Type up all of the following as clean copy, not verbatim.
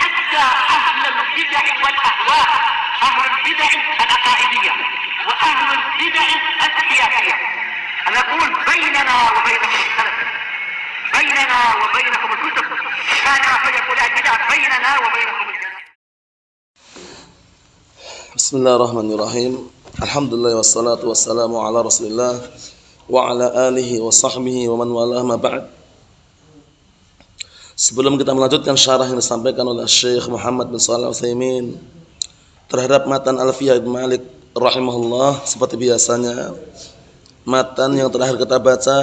حتى أهل البدع والأهواء، أهل البدع العقائدية وأهل البدع السياسية. أنا أقول بيننا وبينكم السلف، بيننا وبينكم الكتب، كان فيقول البدع بيننا وبينكم الجنة. بسم الله الرحمن الرحيم. Alhamdulillah wassalatu wassalamu ala Rasulillah wa ala alihi wa sahbihi wa man walah ma ba'd. Sebelum kita melanjutkan syarah yang disampaikan oleh Syekh Muhammad bin Shalih Al-Utsaimin terhadap matan Alfiyah Ibnu Malik rahimahullah, seperti biasanya matan yang terakhir kita baca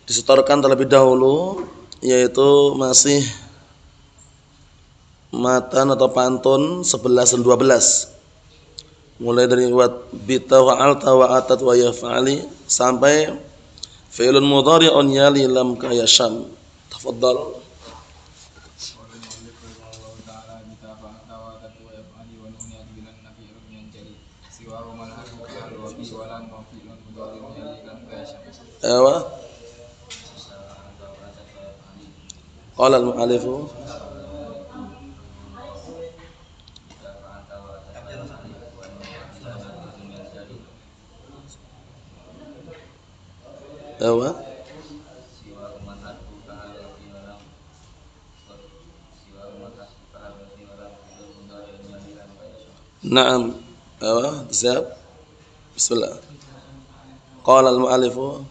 disetorkan terlebih dahulu, yaitu masih matan atau pantun 11 dan 12. Mulai dari wa bita wa alta wa atat wa yaf'ali sampai fi'lun mudhari'un yali lam ka yasham. Tafadhal. Ayo. Qala al-mu'allifu Awa. Naam. Awa, siap. Bismillah. Qala al-mu'allifu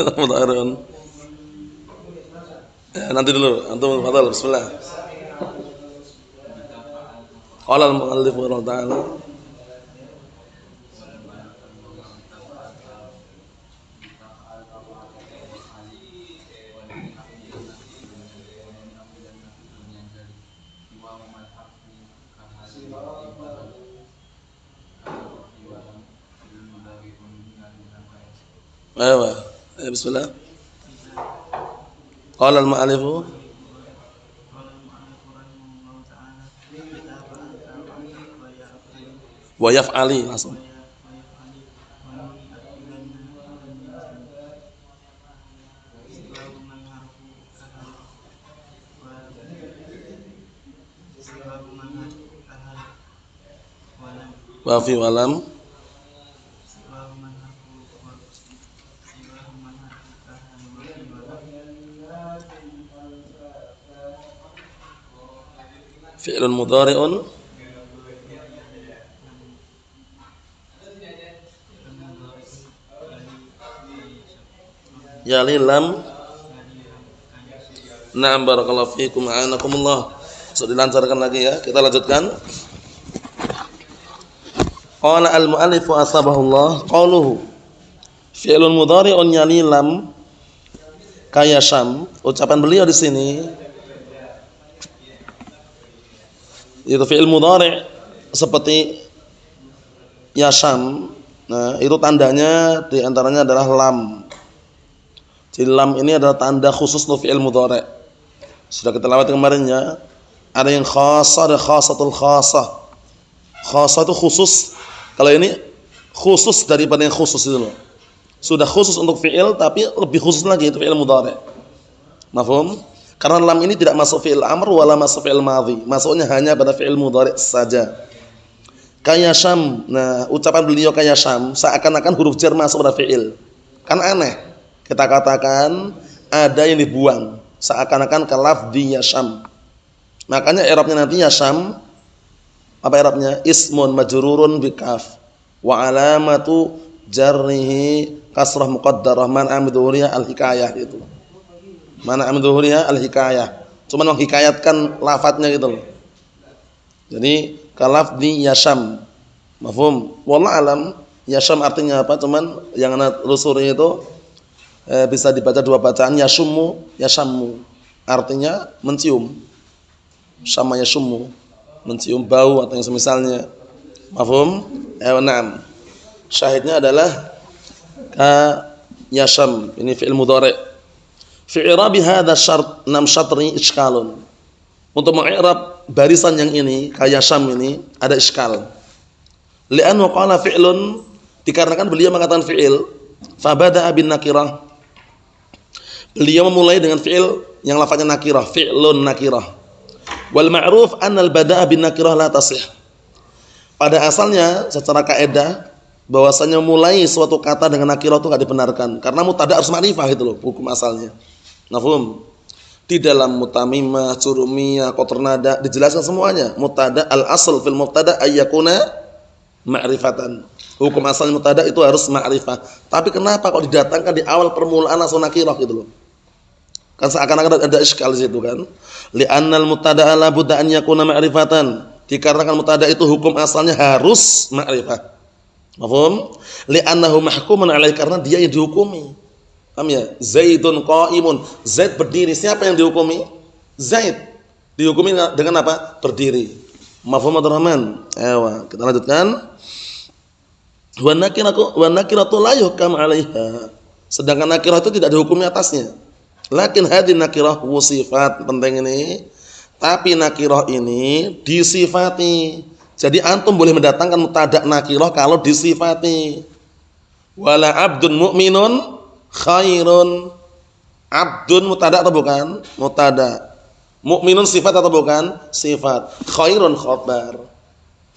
Mudharun. Nanti dulu, antum fadhal, bismillah. Qala al-mu'allif rahimahullah ta'ala Ayo, bismillah. Qala al-mu'allifu wa yaf'ali langsung. Wa fi walam fi'lun mudhari'un yali lam. Na'am, barakallahu fiikum, a'anakumullah. So, dilancarkan lagi ya. Kita lanjutkan. Qala al-mu'allifu asbahullah qauluhu fi'lun mudhari'un yali lam kayasham. Ucapan beliau di sini itu fi'il mudhari' seperti yasham. Nah, itu tandanya di antaranya adalah lam. Jadi lam ini adalah tanda khusus untuk fi'il mudhari'. Sudah kita lewati kemarin ya. Ada yang khassah, ada khassatul khassah. Khassah itu khusus. Kalau ini khusus daripada yang khusus itu loh. Sudah khusus untuk fi'il tapi lebih khusus lagi itu fi'il mudhari'. Mafhum? Karena lam ini tidak masuk fi'il amr wala masuk fi'il madhi. Masuknya hanya pada fi'il mudhari' saja. Kayasham. Nah, ucapan beliau kayasham seakan-akan huruf jar masuk pada fi'il. Kan aneh. Kita katakan ada yang dibuang, seakan-akan kalafdhi yasham. Makanya i'rabnya nanti yasham apa i'rabnya? Ismun majrurun bikaf wa alamatu jarrihi kasrah muqaddarah man amdhuriya al-hikayah itu. Mana amdhuriya al-hikayah. Cuman menghikayatkan lafadznya gitu loh. Jadi kalafdhi yasham. Mafhum? Wallahu alam, yasham artinya apa? Cuman yang ana lusuri itu bisa dibaca dua bacaan, yashummu, yashammu. Artinya mencium. Sama yashummu, mencium bau atau yang semisalnya. Mafhum? Na'am. Syahidnya adalah ka yasham, ini fi'il mudhari'. Fi i'rabi hadza syart 6 syatri iskalun. Untuk mengi'rab barisan yang ini kayak Syam ini ada iskal. Li'annahu qala fi'lun, dikarenakan beliau mengatakan fi'il, fa bada'a bin nakirah. Beliau memulai dengan fi'il yang lafaznya nakirah, fi'lun nakirah. Wal ma'ruf anna al bada'a bin nakirah la tasih. Pada asalnya secara kaidah bahwasanya mulai suatu kata dengan nakirah itu enggak dibenarkan karena mubtada harus ma'rifah itu loh hukum asalnya. Mafhum? Di dalam mutamimah, curumiyah, qaternada dijelaskan semuanya. Mubtada al-asl fil mubtada ayyakuna ma'rifatan. Hukum asal mubtada itu harus ma'rifah. Tapi kenapa kok didatangkan di awal permulaan langsung nakirah gitu loh? Kan seakan-akan ada iskal di situ kan. Li'annal mubtada la budda an yakuna ma'rifatan. Dikarenakan mubtada itu hukum asalnya harus ma'rifah. Mafhum? Li'annahu mahkumun alaihi, karena dia yang dihukumi. Paham ya? Zaidun qa'imun. Zaid berdiri. Siapa yang dihukumi? Zaid. Dihukumi dengan apa? Berdiri. Mafhum Abdurrahman? Ayo, kita lanjutkan. Wa nakiratu la yuhkam 'alaiha. Sedangkan nakirah itu tidak dihukumi atasnya. Lakin hadhihi nakirah wasifat, penting ini. Tapi nakirah ini disifati. Jadi antum boleh mendatangkan mubtada nakirah kalau disifati. Wala 'abdun mu'minun khairun. Abdun mubtada atau bukan? Mubtada. Mukminun sifat atau bukan? Sifat. Khairun khabar.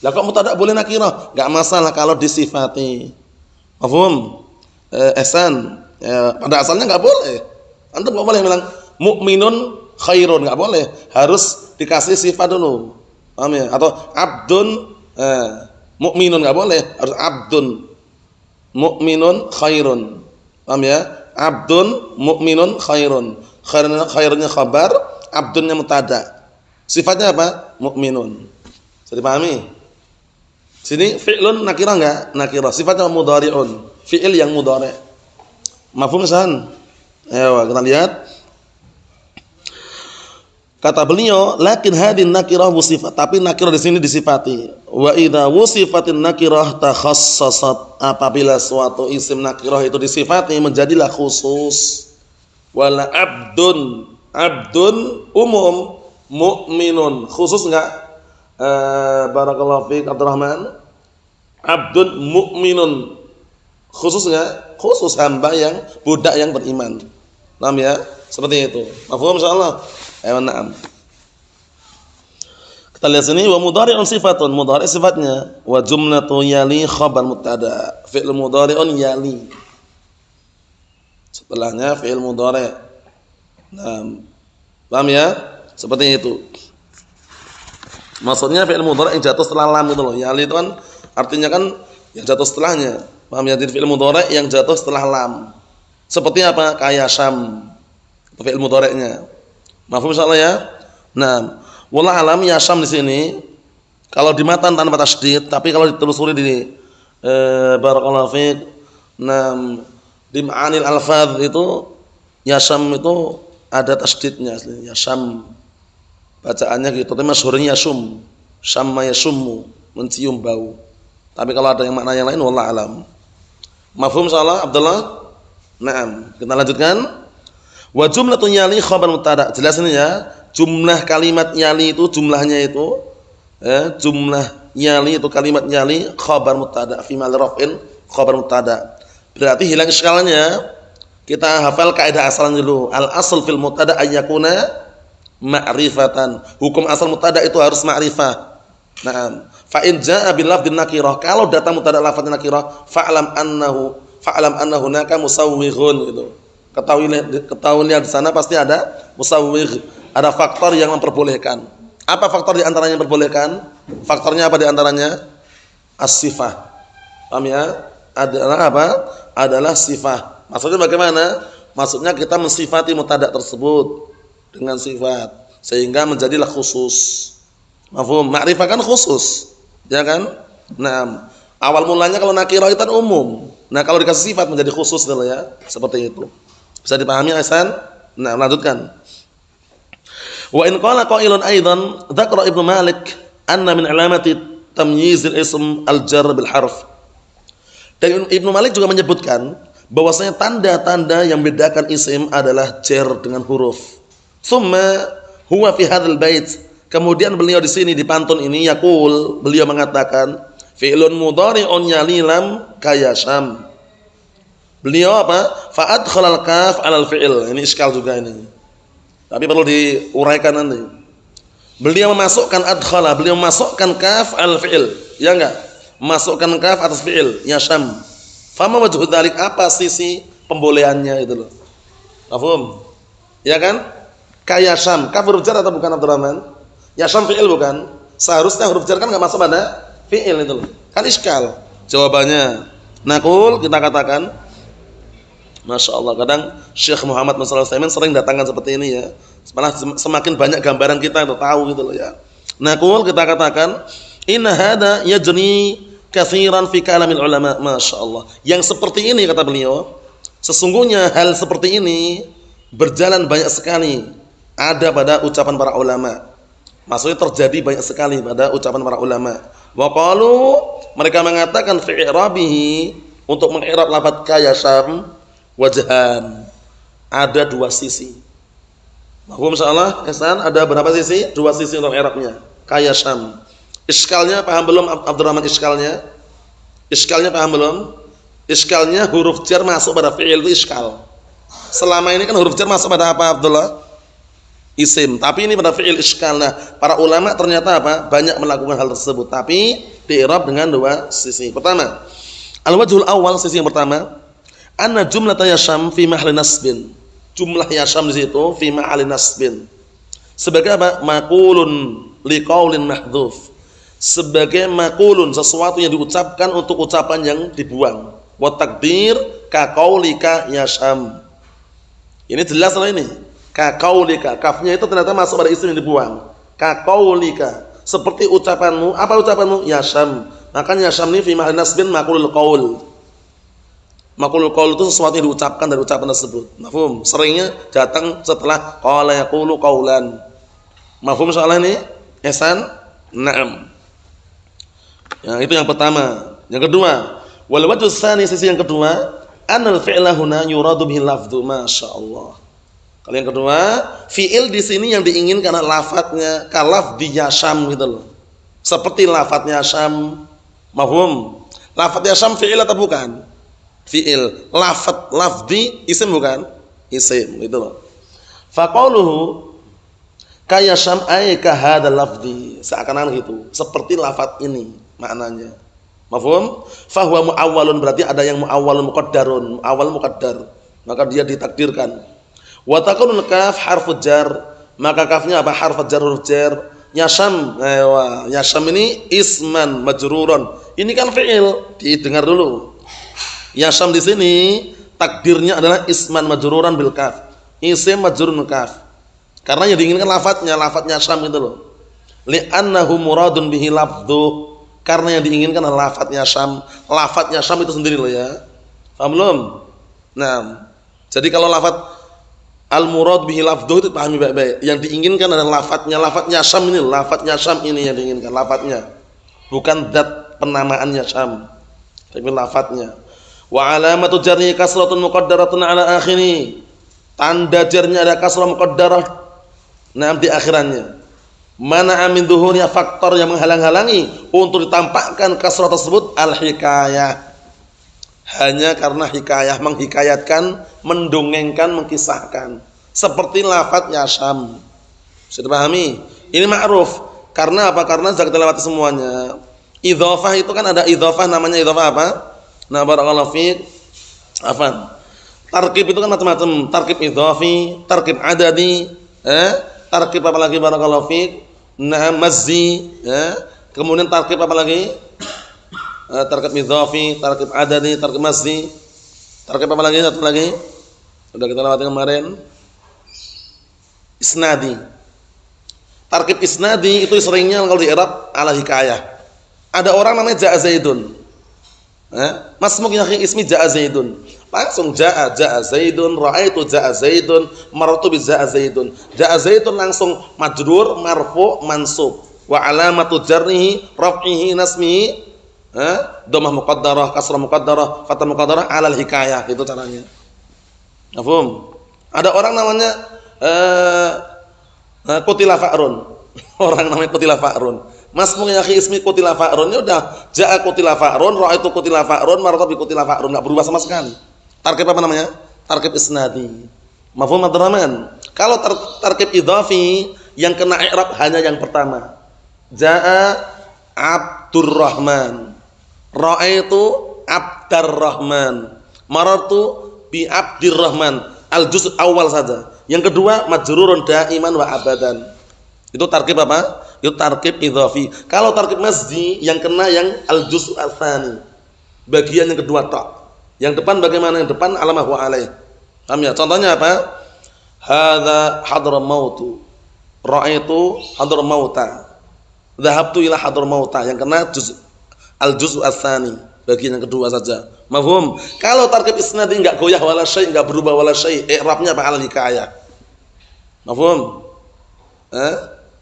Lah kok mubtada boleh nakirah? Enggak masalah kalau disifati. Mafhum? Ihsan. Pada asalnya enggak boleh. Antum enggak boleh bilang mukminun khairun, enggak boleh. Harus dikasih sifat dulu. Paham ya? Atau abdun mukminun, enggak boleh. Harus abdun mukminun khairun. Paham ya? Abdun mukminun khairun. Khairunnya khabar, abdunnya mubtada. Sifatnya apa? Mukminun. Bisa dipahami? Sini fi'lun nakirah enggak? Nakirah. Sifatnya mudhari'un. Fi'il yang mudhari'. Mafhum san? Ayo kita lihat. Kata beliau, lakin hadin nakirah wusifat, tapi nakirah di sini disifati. Wa idza wusifatin nakirah takhassasat, apabila suatu isim nakirah itu disifati menjadilah khusus. Wala abdun umum, mukminun khusus enggak? Barakallahu fiik Abdurrahman. Abdun mukminun khusus enggak? Khusus hamba yang budak yang beriman. Paham ya? Seperti itu. Mafhum insyaallah? Ayo na'am. Kita lihat sini wa mudhari'un sifatun, mudhari' sifatnya, wa jumlatu yali khabar mubtada. Fi'il mudhari'un yali. Setelahnya fi'il mudhari'. Nah, paham ya? Seperti itu. Maksudnya fi'il mudhari' yang jatuh setelah lam gitu loh. Yali itu kan artinya kan yang jatuh setelahnya. Paham ya? Jadi fi'il mudhari' yang jatuh setelah lam. Seperti apa? Kayak Syam. Fi'il mudhari'nya. Mafhum insyaallah ya? Nah, wallahu alam ya Syam di sini kalau di matan tanpa tasydid, tapi kalau ditelusuri di barakallahu fiik, nah di ma'anil alfaz itu ya Syam itu ada tasydidnya aslinya. Ya Syam. Bacaannya gitu, tapi masyhurnya Yasum. Syamma yasummu, mencium bau. Tapi kalau ada yang makna yang lain wallahu alam. Mafhum insyaallah Abdullah? Naam, kita lanjutkan. Wa jumlatun yali khabar mubtada. Jelas ini ya. Jumlah kalimat yali itu jumlahnya itu jumlah yali itu kalimat yali khabar mubtada fi mahall raf'in khabar mubtada. Berarti hilang iskalnya. Kita hafal kaidah asalnya dulu. Al asl fil mubtada ayyakuna ma'rifatan. Hukum asal mubtada itu harus ma'rifah. Naam. Fa in jaa bil lafdhin nakirah. Kalau datang mubtada lafadznya nakirah, fa'lam annahu naka musawwighun gitu. Ketahuilah di sana pasti ada musawwigh, ada faktor yang memperbolehkan. Apa faktor di antaranya yang memperbolehkan? Faktornya apa di antaranya? As-sifah. Paham ya? Adalah apa? Adalah sifah. Maksudnya bagaimana? Maksudnya kita mensifati mubtada tersebut dengan sifat sehingga menjadilah khusus. Mafhum? Ma'rifah kan khusus, ya kan? Nah, awal mulanya kalau nakirah itu kan umum. Nah, kalau dikasih sifat menjadi khusus gitu ya. Seperti itu. Bisa dipahami Hasan? Nah, lanjutkan. Wa in qala qailun aidan dzakara Ibnu Malik anna min alamati tamyizil ism al-jar bil harf. Dan Ibnu Malik juga menyebutkan bahwasanya tanda-tanda yang membedakan isim adalah jar dengan huruf. Tsumma huwa fi hadzal bait. Kemudian beliau di sini di pantun ini yaqul, beliau mengatakan fi'lun mudhari'un yali lam kayasham. Beliau apa? Fa adkhalal kaf 'alal fi'il. Ini iskal juga ini. Tapi perlu diuraikan nanti. Beliau memasukkan adkhala, beliau memasukkan kaf al fi'il. Ya enggak? Masukkan kaf atas fi'il, yasham. Fama wajhu dzalik, apa sisi pembolehannya itu loh. Paham? Ya kan? Kayasham, kaf huruf jar atau bukan Abdurrahman? Yasham fi'il bukan? Seharusnya huruf jar kan enggak masuk pada fi'il itu loh. Kan iskal. Jawabannya naqul, kita katakan Masya Allah, kadang Syekh Muhammad bin Shalih Al-Utsaimin sering datangkan seperti ini ya. Malah semakin banyak gambaran kita itu tahu gitu loh ya. Naqul, kita katakan inna hada yajni katsiran fi kalamil ulama. Masya Allah, yang seperti ini kata beliau, sesungguhnya hal seperti ini berjalan banyak sekali ada pada ucapan para ulama. Maksudnya terjadi banyak sekali pada ucapan para ulama. Wa qalu, mereka mengatakan fi i'rabihi, untuk mengi'rab lafaz kayasham wajhan, ada dua sisi. Mahfum insyaallah, Ihsan, ada berapa sisi? Dua sisi untuk i'rabnya. Kayasham. Iskalnya paham belum Abdurrahman iskalnya? Iskalnya paham belum? Iskalnya huruf jar masuk pada fi'il itu iskal. Selama ini kan huruf jar masuk pada apa Abdullah? Isim. Tapi ini pada fi'il iskal. Nah, para ulama ternyata apa? Banyak melakukan hal tersebut, tapi di-i'rab dengan dua sisi. Pertama, al-wajhul awal, sisi yang pertama, anna jumlata yasham fi mahli nasbin. Jumlah yasham di situ fi mahli nasbin. Sebagai apa? Maqulun liqaulin mahdhuf. Sebagai maqulun, sesuatu yang diucapkan untuk ucapan yang dibuang. Wa taqdir ka qaulika yasham. Ini jelas lah ini. Ka qaulika, kafnya itu ternyata masuk pada isim yang dibuang. Ka qaulika, seperti ucapanmu. Apa ucapanmu? Yasham. Makanya yasham ini fi mahli nasbin maqulul qaul. Maqulul qaul itu sesuatu yang diucapkan dari ucapan tersebut. Mafhum? Seringnya datang setelah qala yaqulu qaulan. Mafhum soal ini? Ihsan? Naam. Ya, itu yang pertama. Yang kedua, wal wajhu tsani, sisi yang kedua, anal fi'la huna yuradu bihi lafdhu. Masyaallah. Kalau yang kedua, fi'il di sini yang diinginkan lafadznya kalafdhi yasham gitu loh. Seperti lafadznya yasham. Mafhum? Lafadznya yasham fi'il atau bukan? Fi'il. Lafadz lafdhi isim bukan? Isim, gitu loh. Fa qauluhu kayasham ay ka hadzal lafdhi, seakan-akan gitu, seperti lafadz ini maknanya. Mafhum? Fa huwa muawwalun, berarti ada yang muawwalun muqaddarun, awal muqaddar, maka dia ditakdirkan. Wa takunul kaf harfu jar, maka kafnya apa? Harfu jar, huruf jar. Yasham, yasham ini isman majrurun. Ini kan fi'il, didengar dulu. Yasham di sini takdirnya adalah isman majruran bil kaf. Isim majrurun kaf. Karena yang diinginkan lafadznya yasham itu loh. Li'annahu muradun bihi lafdhu. Karena yang diinginkan adalah lafadznya yasham. Lafadznya yasham itu sendiri loh ya. Paham belum? Nah, jadi kalau lafadz al-murad bihi lafdhu itu pahami baik-baik. Yang diinginkan adalah lafadznya yasham ini, lafadznya yasham ini yang diinginkan, lafadznya. Bukan zat penamaannya yasham, tapi lafadznya. Wa alamatu jarri kasratun muqaddaratun ala akhiri. Tanda jarnya ada kasrah muqaddarah di akhirannya. Mana amin dhuhurnya, faktor yang menghalang-halangi untuk ditampakkan kasrah tersebut al-hikayah. Hanya karena hikayah, menghikayatkan, mendongengkan, mengkisahkan. Seperti lafadz yasham. Sudah pahami? Ini ma'ruf. Karena apa? Karena sudah kita lewati semuanya. Idhofah itu kan ada idhofah, namanya idhofah apa? Nah, barakallahu fiik. Afan. Tarkib itu kan macam-macam. Tarkib idhafi, tarkib adadi, tarkib apa lagi barakallahu fiik? Nah, mazzi, Kemudian tarkib apa lagi? Tarkib idhafi, tarkib adadi, tarkib mazzi. Tarkib apa lagi? Satu lagi. Sudah kita lewati kemarin. Isnadi. Tarkib isnadi itu seringnya kalau di i'rab ala hikayah. Ada orang namanya Ja'a Zaidun. Masmuk ya akhi, ismi Ja'a Zaidun. Langsung Ja'a Zaidun, ra'aitu Ja'a Zaidun, marartu bi Ja'a Zaidun. Ja'a Zaidun langsung majrur, marfu', mansub. Wa alamatu jarrihi, raf'ihi, nasmihi Dhammah muqaddarah, kasrah muqaddarah, fathah muqaddarah 'alal hikayah, itu caranya. Mafhum? Ada orang namanya Qutila Fa'run. Orang namanya Qutila Fa'run. Masmu ya akhi ismi Qutila Fa'run, ya udah, ja'a Qutila Fa'run, ra'aitu Qutila Fa'run, marartu bi Qutila Fa'run, enggak berubah sama sekali. Tarkib apa namanya? Tarkib isnadi. Mafhum Abdurrahman? Kalau tarkib idhafi yang kena i'rab hanya yang pertama. Ja'a Abdurrahman. Ra'aitu Abdarrahman. Marartu bi Abdirrahman. Al-juz' awal saja. Yang kedua majrurun daiman wa abadan. Itu tarkib apa? Itu tarkib idhafi. Kalau tarkib masdi yang kena yang al-juz' ats-tsani. Bagian yang kedua tak. Yang depan bagaimana? Yang depan alamah wa alaih. Paham ya? Contohnya apa? Hadza hadramautu. Ra'aitu hadramauta. Dhahabtu ila hadramauta. Yang kena al-juz' ats-tsani. Bagian yang kedua saja. Mafhum? Kalau tarkib isnadi enggak goyah wala syai', enggak berubah wala syai', i'rabnya apa? Al hikayah. Mafhum?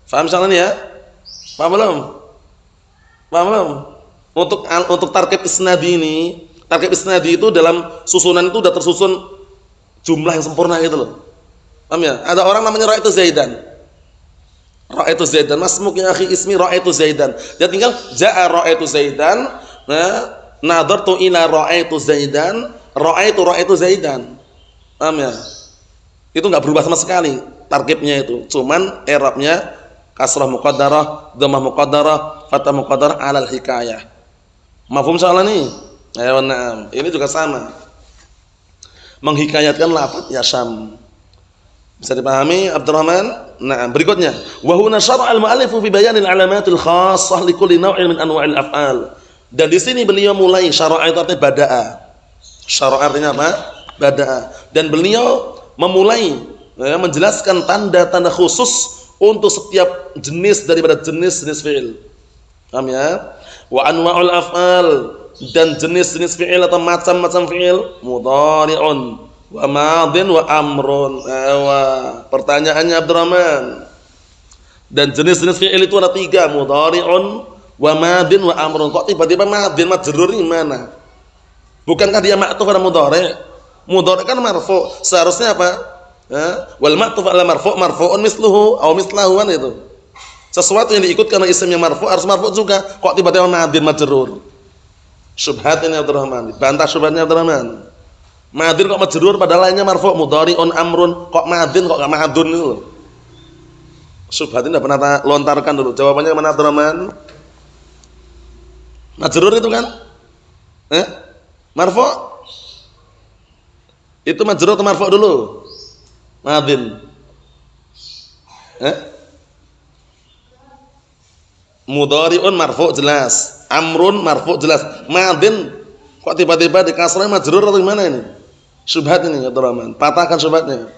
Paham soalnya ya? Paham belum? Paham belum? Untuk tarkib isnadi ini, tarkib isnadi itu dalam susunan itu sudah tersusun jumlah yang sempurna gitu loh. Paham ya? Ada orang namanya Ra'aitu Zaidan. Ra'aitu Zaidan, masmuk ya akhi ismi Ra'aitu Zaidan. Dia tinggal ja'a Ra'aitu Zaidan, nadartu ila Ra'aitu Zaidan, Ra'aitu Zaidan. Paham ya? Itu enggak berubah sama sekali tarkibnya itu. Cuman i'rabnya kasrah muqaddarah, dhammah muqaddarah, fathah muqaddarah 'alal hikayah. Mafhum soalan ini? Ayo na'am. Ini juga sama. Menghikayatkan lafaz ya syam. Bisa dipahami Abdurrahman? Nah, berikutnya, wa huna syar'a al-mu'allif fi bayanil 'alamatil khassah li kulli naw'in min anwa'il af'al. Dan di sini beliau mulai syara'a itu artinya bada'a. Syara'a artinya apa? Bada'a. Dan beliau memulai menjelaskan tanda-tanda khusus untuk setiap jenis daripada jenis-jenis fi'il. Paham ya? Wa anwa'ul af'al, dan jenis-jenis fi'il atau macam-macam fi'il, mudhari'un wa madin wa amrun. Pertanyaannya Abdurrahman. Dan jenis-jenis fi'il itu ada 3, mudhari'un wa madin wa amrun. Kok tiba-tiba madin majrur ini mana? Bukankah dia ma'tuf pada mudhari'? Mudhari' kan marfu'. Seharusnya apa? Wal ma'tuf ala marfu' marfu'un misluhu aw mislahu, kan itu. Sesuatu yang diikut karena isimnya marfu' harus marfu' juga. Kok tiba-tiba madin majrur? Syubhat ini Abdurrahman. Bantah syubhatnya Abdurrahman. Madin kok majrur padahal lainnya marfu', mudhari'un amrun, kok madin kok enggak mahdun itu loh. Syubhat ini enggak pernah lontarkan dulu. Jawabannya mana Abdurrahman? Majrur itu kan? Marfu'? Itu majrur atau marfu' dulu? Madin. Mudhari'un marfu' jelas, amrun marfu' jelas. Madin kok tiba-tiba di kasrah majrur atau gimana ini? Syubhat ini Abdurrahman. Patahkan syubhatnya.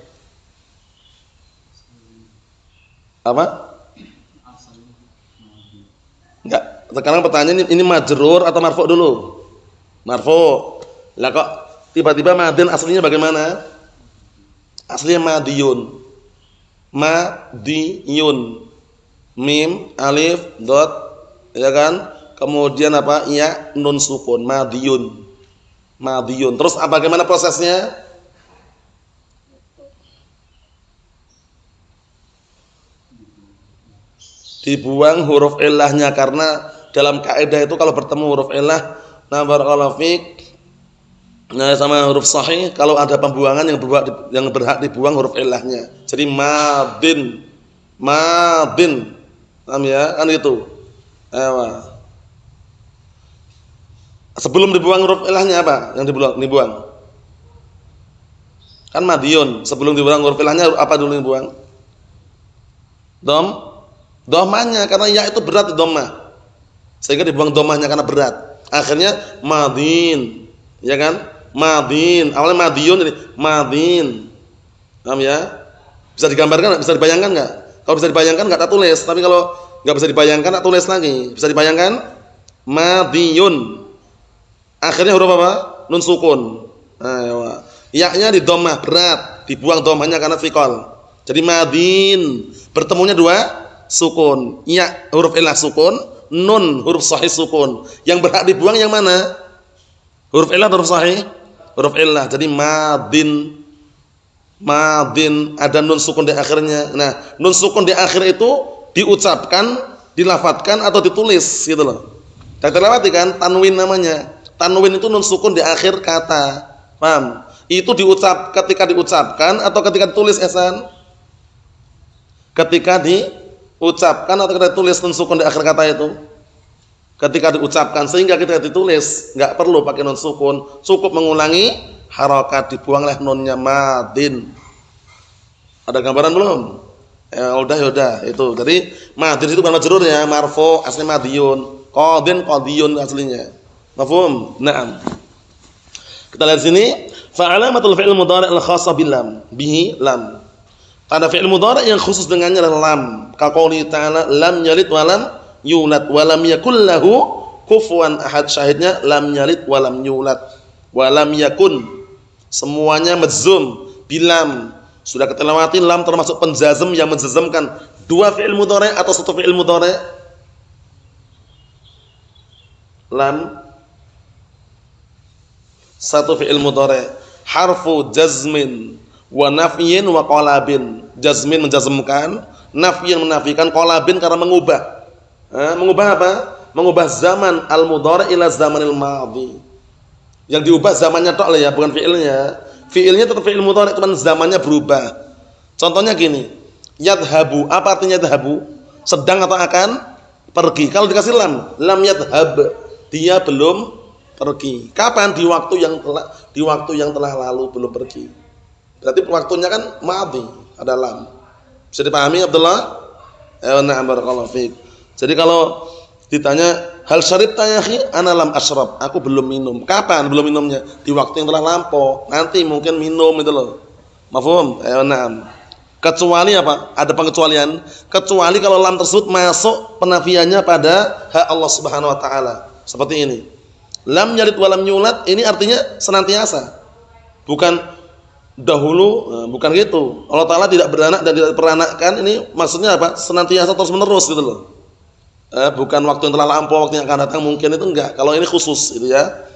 Apa? Enggak. Sekarang pertanyaan ini majrur atau marfu' dulu? Marfu'. Lah kok tiba-tiba madin aslinya bagaimana? Aslinya madiyun. Madiyun. Mim, alif, dot, ya kan? Kemudian apa? Ya, nun sukun, madiyun. Madiyun. Terus bagaimana prosesnya? Dibuang huruf illahnya, karena dalam kaidah itu kalau bertemu huruf illah, nah barakallahu fiik, nah sama huruf sahih, kalau ada pembuangan yang berhak dibuang huruf illahnya. Jadi madin, madin. Paham ya? Kan itu. Sebelum dibuang huruf ilahnya apa yang dibuang? Kan madiyun. Sebelum dibuang huruf ilahnya apa dulu dibuang? Dhammahnya, karena ya itu berat di dhammah. Sehingga dibuang dhammahnya karena berat. Akhirnya madin. Ya kan? Madin. Awalnya madiyun, ini madin. Paham ya? Bisa digambarkan, bisa dibayangkan enggak? Kalau bisa dibayangkan enggak tak tulis, tapi kalau enggak bisa dibayangkan tak tulis lagi. Bisa dibayangkan? Madiyun. Akhirnya huruf apa? Nun sukun. Ya-nya di dhammah berat, dibuang dhammahnya karena thiqal. Jadi madin, bertemunya dua sukun. Ya huruf illah sukun, Nun huruf sahih sukun. Yang berhak dibuang yang mana? Huruf illah atau huruf sahih? Huruf illah. Jadi madin ada nun sukun di akhirnya. Nah, nun sukun di akhir itu diucapkan, dilafadzkan atau ditulis gitu loh. Kita lewati kan tanwin namanya. Tanwin itu nun sukun di akhir kata. Paham? Itu ketika diucapkan atau ketika ditulis, Ihsan? Ketika diucapkan atau ketika ditulis nun sukun di akhir kata itu? Ketika diucapkan, sehingga ketika ditulis enggak perlu pakai nun sukun, cukup mengulangi harakat, dibuanglah nunnya madin. Ada gambaran belum? Udah itu. Jadi madin itu bukan majrur ya, marfu aslinya madiyun. Qadiyun aslinya. Mafhum? Naam. Kita lihat sini, fa'alamatul fi'il mudhari' al-khassah bil lam, bihi lam. Tanda fi'il mudhari' yang khusus dengannya adalah lam. Ka qouli ta'ala lam yalid wa lam yulad wa lam yakul lahu kufuwan ahad. Syahidnya lam yalid wa lam yulad wa lam yakun. Semuanya majzum bilam. Sudah kita lewati lam termasuk penjazm yang menjazmkan dua fi'il mudhari' atau satu fi'il mudhari'. Lam satu fi'il mudhari', harfu jazmin wa nafyin wa qalabin. Jazmin menjazmkan, nafyin menafikan, qalabin karena mengubah. Mengubah apa? Mengubah zaman al-mudhari' ila zamanil madhi. Yang diubah zamannya tok ya, bukan fi'ilnya. Fi'ilnya tetap fi'il mudhari', cuman zamannya berubah. Contohnya gini, yadhabu, apa artinya yadhabu? Sedang atau akan pergi. Kalau dikasih lam yadhab, dia belum pergi. Kapan? Di waktu yang telah lalu belum pergi. Berarti waktunya kan madhi, ada lam. Bisa dipahami Abdullah? Na'am barakallahu fiik. Jadi kalau ditanya hal syaribta ya akhi, ana lam asyrab, aku belum minum. Kapan belum minumnya? Di waktu yang telah lampau. Nanti mungkin minum itu loh. Mafhum? Na'am. Kecuali apa? Ada pengecualian. Kecuali kalau lam tersebut masuk penafiannya pada hak Allah Subhanahu wa taala. Seperti ini. Lam yalid wa lam yulad, ini artinya senantiasa. Bukan dahulu, bukan gitu. Allah Ta'ala tidak beranak dan tidak peranakkan, ini maksudnya apa? Senantiasa terus menerus gitu loh. Bukan waktu yang telah lampau, waktu yang akan datang, mungkin itu enggak. Kalau ini khusus gitu ya.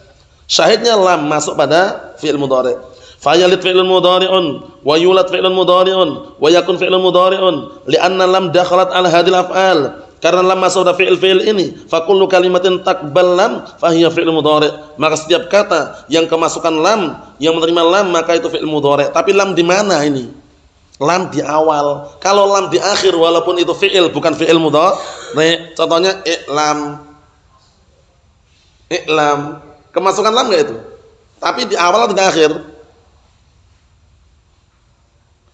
Syahidnya lam masuk pada fi'il mudhari'. Fa yalid fi'lun mudhari'un wa yulad fi'lun mudhari'un wa yakun fi'lun mudhari'un li'anna lam dakhalat ala hadhil af'al. Karena lam masuk pada fi'il ini, fa kullu kalimatin taqbal lam fa hiya fi'il mudhari'. Maka setiap kata yang kemasukan lam, yang menerima lam, maka itu fi'il mudhari'. Tapi lam di mana ini? Lam di awal. Kalau lam di akhir walaupun itu fi'il bukan fi'il mudhari'. Contohnya i'lam. I'lam. Kemasukan lam enggak itu? Tapi di awal atau di akhir?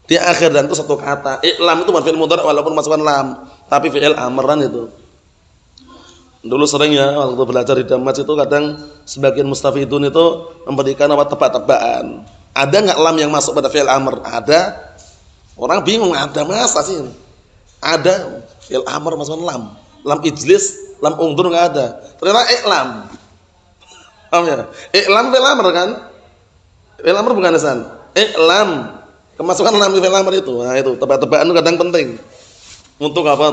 Di akhir, dan itu satu kata. I'lam itu bukan fi'il mudhari' walaupun masukkan lam. Tapi fi'il amran itu. Dulu sering ya waktu belajar di Damas itu kadang sebagian mustafidun itu memberikan apa tebak-tebakan. Ada enggak lam yang masuk pada fi'il amr? Ada. Orang bingung, ada masa sih? Ada fi'il amr masukkan lam. Lam ijlis, lam ungdur enggak ada. Ternyata i'lam. Paham ya? I'lam fi'il amr kan? Fi'il amr bukan Hasan. I'lam. Kemasukan lam fi'il amr itu. Nah itu tebak-tebakan itu kadang penting. Untuk apa?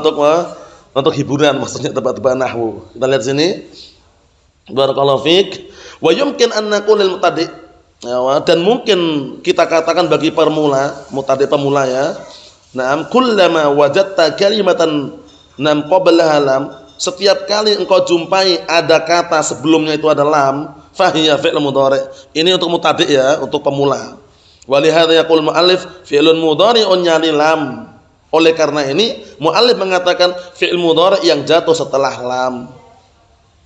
Untuk hiburan, maksudnya tebak-tebakan nahwu. Kita lihat sini. Barakallahu fiik. Wa yumkin an naqulil mubtadi'. Dan mungkin kita katakan bagi mubtadi' pemula ya. Naam kullama wajadta kalimatan nam qablaha lam, setiap kali engkau jumpai ada kata sebelumnya itu ada lam, fahiya fi'l mudhari'. Ini untuk mubtadi' ya, untuk pemula. Wa li hadza yaqul muallif fi'lun mudhari'un yali lam. Oleh karena ini muallif mengatakan fi'il mudhari' yang jatuh setelah lam.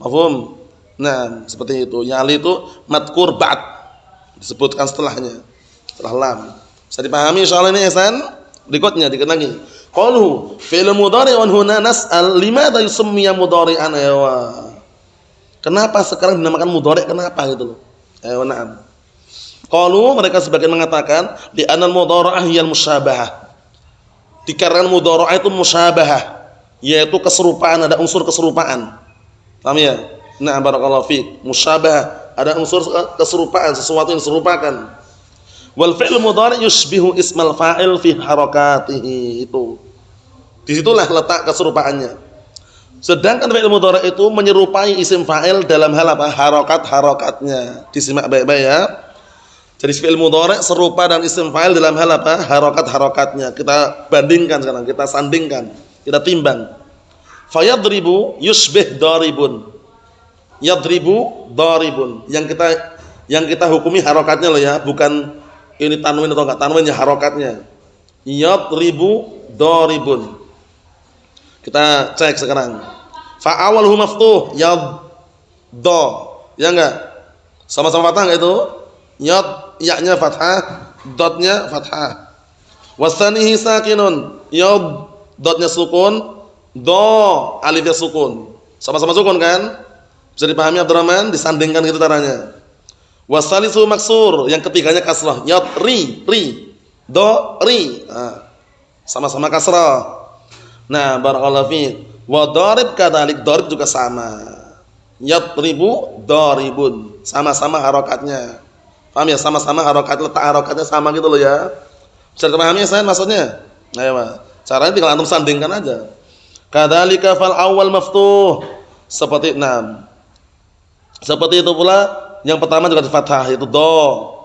Mafhum? Nah, seperti itu. Yali itu madkur ba'd. Disebutkan setelahnya. Setelah lam. Bisa dipahami insyaallah ini Ihsan? Berikutnya dikenangi. Qaluhu fi'il mudhari'un huna nas'al limadha yusammiya mudhari'an ya. Kenapa sekarang dinamakan mudhari'? Kenapa gitu loh? Na'am. Qalu mereka sebagian mengatakan li anal mudhari'ah hiyal musyabahah. Dikarenakan mudhari'ah itu musyabahah, yaitu keserupaan, ada unsur keserupaan. Paham ya? Nah, barakallahu fiik. Musyabahah, ada unsur keserupaan, sesuatu yang serupakan. Wal fi'l mudhari' yushbihu ismal fa'il fi harakatihi itu. Disitulah letak keserupaannya. Sedangkan fi'il mudhari' itu menyerupai isim fa'il dalam hal apa? Harokat-harokatnya. Disimak baik-baik ya. Jadi fi'il mudhari' serupa dengan isim fa'il dalam hal apa? Harokat-harokatnya. Kita bandingkan sekarang, kita sandingkan, kita timbang. Fayadribu yusbih daribun. Yadribu daribun. Yang kita hukumi harokatnya loh ya, bukan ini tanwin atau enggak tanwin ya, harokatnya. Yadribu daribun. Kita cek sekarang. Fa awwaluhu maftuh yad do. Ya enggak? Sama-sama fathah enggak itu? Yad ya-nya fathah, dotnya fathah. Wasanihi sakinun. Yad dotnya sukun, do alifnya sukun. Sama-sama sukun kan? Bisa dipahami Abdurrahman? Disandingkan gitu caranya. Wasalisu maksur, yang ketiganya kasrah. Yad ri, do ri. Nah, sama-sama kasrah. Nah, barakallahu fiik. Wa darib kadzalik, darib juga sama. Yadribu daribun. Sama-sama harokatnya. Paham ya? Sama-sama harokat, letak harokatnya sama gitu loh ya. Bisa dipahami ya saya maksudnya? Ayo, caranya tinggal antum sandingkan aja. Kadzalika fal awal maftuh. Seperti seperti itu pula yang pertama juga di fathah itu do.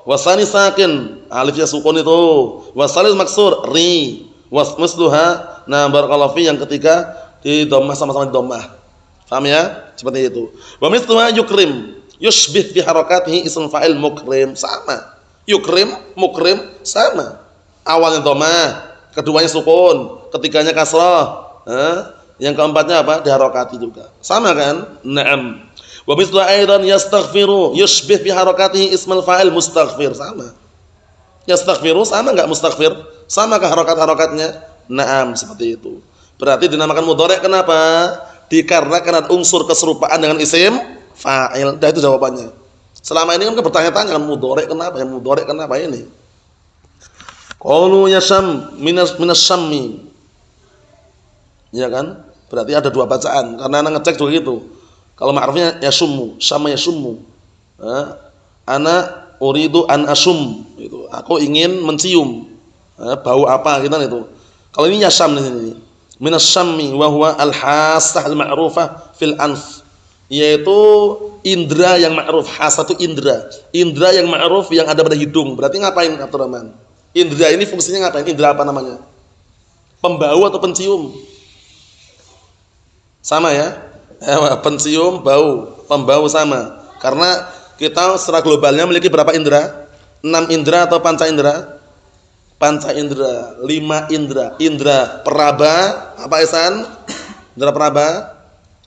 Wasani sakin, alifnya sukun itu. Wasalis maksur ri. Wasmusluha, nah barakallahu fi, yang ketiga di dhammah, sama-sama di dhammah. Paham ya? Seperti itu. Wa misluha yukrim, yushbih fi harakatihi ism fa'il mukrim, sama. Yukrim, mukrim sama. Awalnya dhammah, keduanya sukun, ketiganya kasrah. Yang keempatnya apa? Diharakati juga. Sama kan? Naam. Wa misluha aidan yastaghfiru, yushbih fi harakatihi ismul fa'il mustaghfir, sama. Yastaghfiru sama enggak mustaghfir? Sama ke harokat-harokatnya? Naam, seperti itu. Berarti dinamakan mudhari' kenapa? Dikarenakan ada unsur keserupaan dengan isim fa'il. Dah itu jawabannya. Selama ini kan bertanya-tanya kan mudhari' kenapa? Yang mudhari' kenapa ini? Qalu yasham minas syammi. Ya kan? Berarti ada dua bacaan. Karena anak ngecek juga gitu. Kalau ma'rufnya yashummu, syamma yashummu. Ana uridu an ashum. Itu. Aku ingin mencium. Bau apa gitu kan itu. Kalau ini yasham di sini. Minas syammi wa huwa al-hassah al-ma'rufah fil anf. Yaitu indra yang ma'ruf. Hassah itu indra. Indra yang ma'ruf yang ada pada hidung. Berarti ngapain Abdurrahman? Indra ini fungsinya ngapain? Indra apa namanya? Pembau atau pencium? Sama ya? Pencium, bau, pembau sama. Karena kita secara globalnya memiliki berapa indra? 6 indra atau panca indra? Panca indra, 5 indra. Indra peraba, apa Ihsan? Indra peraba,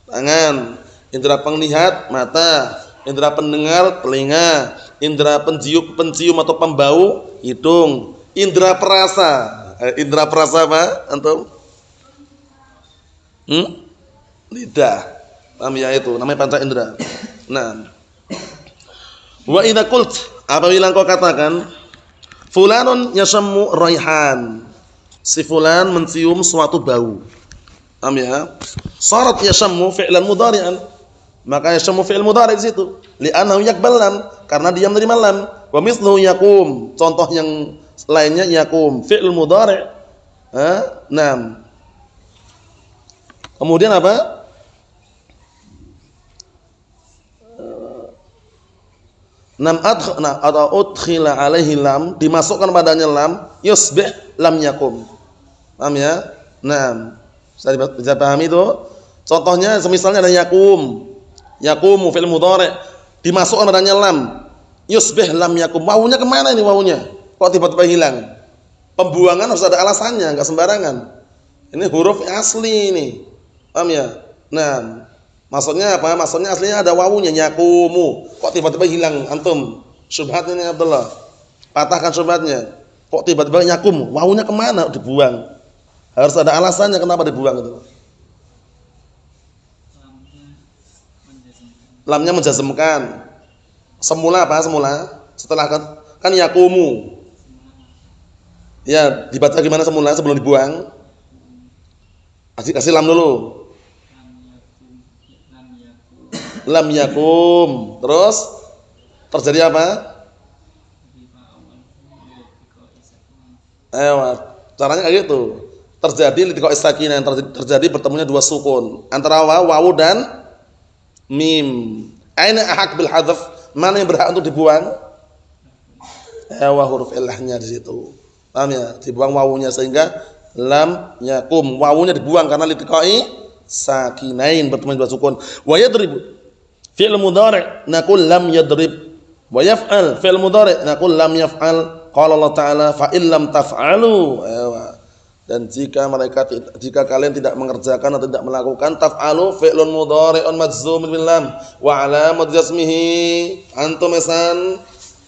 tangan. Indra penglihat, mata. Indra pendengar, telinga. Indra pencium atau pembau, hidung. Indra perasa. Indra perasa apa? Antum? Lidah. Paham ya itu? Namanya panca indra. Nah. Wa idza qult, apabila engkau katakan fulanun yasammu raihan, si fulan mencium suatu bau. Paham ya? Sarat yasammu fi'lan mudhari'an. Maka yasammu fi'il mudhari' di situ. Li'annahu yaqbal lam, karena dia menerima lam. Wa mithluhu yaqum, contoh yang lainnya yaqum, fi'il mudhari'. Naam. Kemudian apa? Atau udkhila alaihi lam, dimasukkan padanya lam, yusbih lam yakum. Paham ya? Naam. Bisa pahami itu? Contohnya semisalnya ada yakum. Yakumu fi'il mudhari', dimasukkan padanya lam, yusbih lam yakum. Wawunya kemana ini wawunya? Kok tiba-tiba hilang? Pembuangan harus ada alasannya, enggak sembarangan. Ini huruf asli ini. Paham ya? Naam. Maksudnya apa? Maksudnya aslinya ada wawunya, yakumu. Kok tiba-tiba hilang antum? Syubhat ini Abdullah. Patahkan syubhatnya. Kok tiba-tiba yakum? Wawunya kemana? Dibuang. Harus ada alasannya kenapa dibuang itu. Lamnya menjazmkan. Semula apa? Semula. Setelah kan yakumu. Ya, dibaca gimana semula sebelum dibuang? Kasih lam dulu. Lam yakum. Terus terjadi apa? Caranya kayak gitu. terjadi iltiqa'is sakinah, terjadi bertemunya dua sukun antara wawu dan mim. Aina ahaq bil hadzf? Mana yang berhak untuk dibuang? Wa huruf illahnya di situ. Paham ya? Dibuang wawunya sehingga lam yakum. Wawunya dibuang karena iltiqa'i sakinain, bertemu dua sukun. Wa yadrib fi'il mudhari' naqul lam yadrib. Wa yaf'al fi'il mudhari' naqul lam yaf'al. Qala Allah Ta'ala fa in lam taf'alu. Dan jika kalian tidak mengerjakan atau tidak melakukan, taf'alu fi'lun mudhari'un majzumun bil lam wa 'alamat jazmihi antum isan.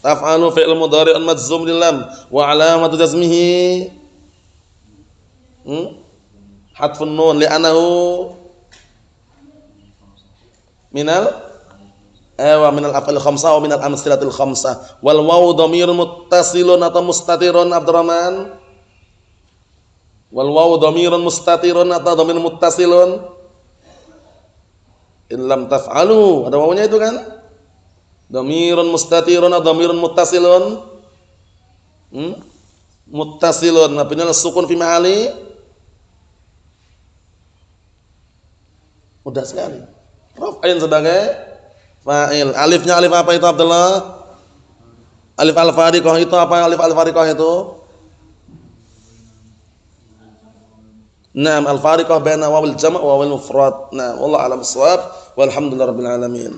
Taf'alu fi'lun mudhari'un majzum bil lam wa 'alamat jazmihi hadfun nun li'annahu minal af'al khamsah wa minal amsilatil khamsah. Wal wawu dhamirun muttasilun atau mustatirun Abdurrahman? Wal wawu dhamirun mustatirun atau dhamir muttasilun? In lam taf'alu, ada wawunya itu kan? Dhamirun mustatirun atau dhamirun muttasilun? Muttasilun, mabniun sukun fi ma'ali. Mudah sekali. Raf'in sebagai fa'il. Alifnya alif apa itu Abdullah? Alif al-fariqah itu apa? Alif al-fariqah itu? Naam, al-fariqah baina wawil jama' wa wawil mufrad. Naam, wallahu a'lam bissawab. Walhamdulillahirabbil alamin.